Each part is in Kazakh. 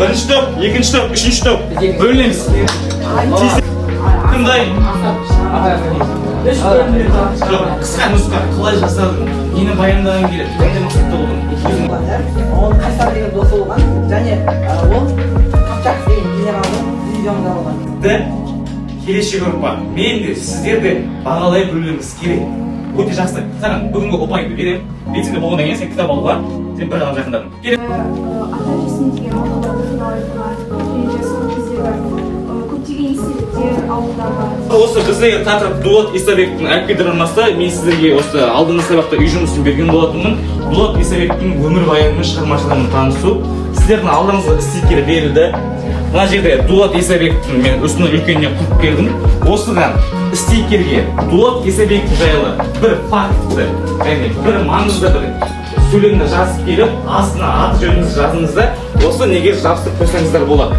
Birinchi top, ikkinchi top, uchinchi top. Bölünemiz. Qanday? Qisqa nusxa qilay jasadim. Meni bayonlagim keladi. Qanday maqsadda bo'ldim? Ол Қайсар деген досы болған, және ол Қыпчақ деген генералдың дивизионында болған. Келешек ұрпақ. Мен де сіздерді бағалай білуіміз керек. Өте жақсы. Саған бүгінгі ұпайыңды беремін. Белсенді болғаннан кейін сен кітап алуға, сен бір адам жақындадың. Ата-әжесіне деген махаббатын айтылар, және сол кездегі көптеген естеліктер ауылдағы. Осы біздегі тақырып Дулат Исабековтің әліпби драмасы. Мен сіздерге осы алдыңғы сабақта үй жұмысын берген болатынмын. Дулат Исабековтің өмірбаянымен шығармашылығымен танысу. Сіздердің алдыңызға стикер берілді. Мына жерде Дулат Исабековтің мен үстінің үлкеніне құрып келдім. Осыған стикерге Дулат Исабеков жайлы бір фактты, яғни бір маңызды бір сөйлемді жазып келіп, астына аты жөніңізді жазыңыздар. Осы неге жабыстырып қойсаңыздар болады.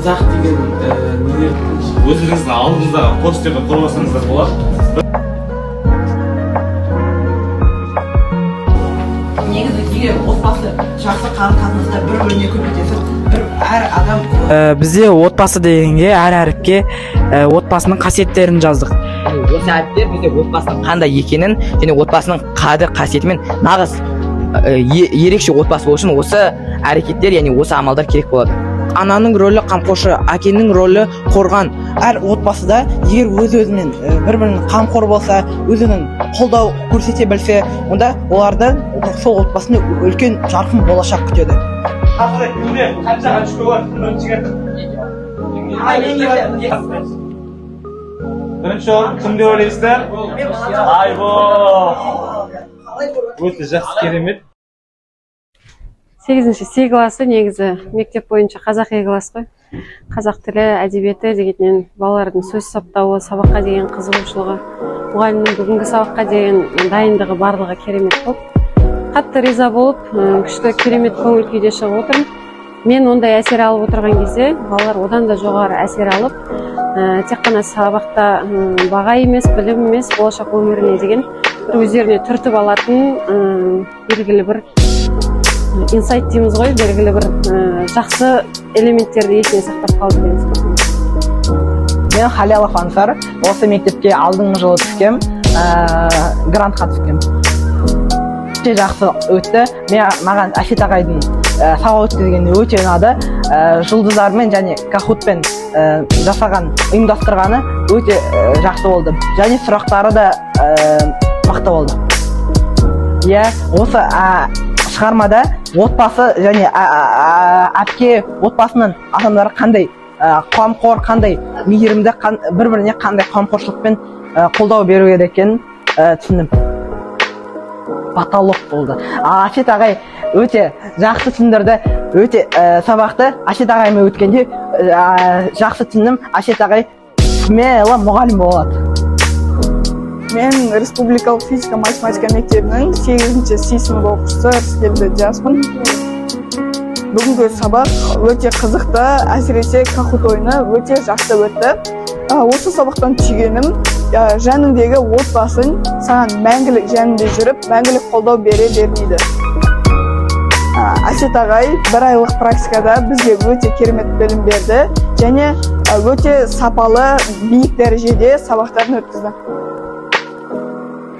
Қазақ деген нелер Өзіңіздің алдыңыздағы постерді қорғасаңыздар болады. Негізі егер отбасы жақсы қарым-қатынаста бір-біріне көмектесіп, әр адам Бізде отбасы дегенге әр әріпке отбасының қасиеттерін жаздық. Осы әріптер бізде отбасының қандай екенін және отбасының қадір-қасиетімен нағыз ерекше отбасы болу үшін осы әрекеттер, яғни осы амалдар керек болады. Ананың рөлі қамқоршы, әкенің рөлі қорған. Әр отбасыда егер өз-өзімен бір-бірінің қамқор болса, өзінің қолдау көрсете білсе, онда оларды сол отбасында үлкен жарқын болашақ күтеді. Қазір кімде қанша очко бар? Бірінші орын кімде ойлайсыздар? Айбо! Өте жақсы, керемет. 8-ші С класы негізі мектеп бойынша қазақи класс қой. Қазақ тілі, әдебиеті дегеннен балалардың сөз саптауы, сабаққа деген қызығушылығы, мұғалімнің бүгінгі сабаққа деген дайындығы барлығы керемет болып. Қатты риза болып, күшті керемет көңіл күйде шығып отырмын. Мен ондай әсер алып отырған кезде балалар одан да жоғары әсер алып, тек қана сабақта баға емес, білім емес, болашақ өміріне деген бір өздеріне түртіп алатын белгілі бір инсайт дейміз ғой, белгілі бір жақсы элементтерді есіне сақтап қалды деген сөз. Мен Халялов Ансар, осы мектепке алдыңғы жылы түскем, грантқа түскем. Өте жақсы өтті. Маған Әсет ағайдың сабақ өткізгені өте ұнады. Жұлдыздармен және Кахутпен жасаған, ұйымдастырғаны өте жақсы болды. Және сұрақтары да мықты болды. Осы шығармада отбасы және әпке отбасының адамдары қандай қамқор, қандай мейірімді, бір-біріне қандай қамқоршылықпен қолдау беру керек екенін түсіндім. Баталық болды. Әсет ағай өте жақсы түсіндірді, өте сабақты Әсет ағаймен өткенде жақсы түсіндім. Әсет ағай смело мұғалім болады. Мен Республикалық физика-математика мектебінің 8-ші сынып оқушысы Рыскелді жаспын. Бүгінгі сабақ өте қызықты, әсіресе Кахут ойыны өте жақсы өтті. Осы сабақтан түйгенім, жаныңдегі отбасың саған мәңгілік жанында жүріп, мәңгілік қолдау бере бермейді. Әсет ағай бір айлық практикада бізге өте керемет білім берді және өте сапалы, биік дәрежеде сабақтарын өткізді.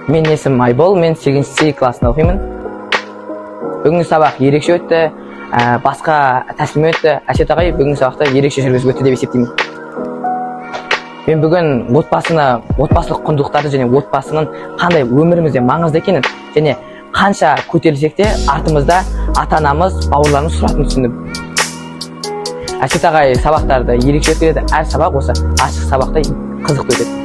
Мен есім Айбол, мен 8-ші С класында оқимын. Бүгінгі сабақ ерекше өтті, басқа тәсілмен өтті. Әсет ағай бүгінгі сабақта ерекше жүргізіп өтті деп есептеймін. Мен бүгін отбасылық құндылықтарды және отбасының қандай өмірімізде маңызды екенін және қанша көтерілсек те артымызда ата-анамыз, бауырларымыз тұратынын түсіндім. Әсет ағай сабақтарды ерекше өткізеді, әр сабақ осы ашық сабақта қызықты өтеді.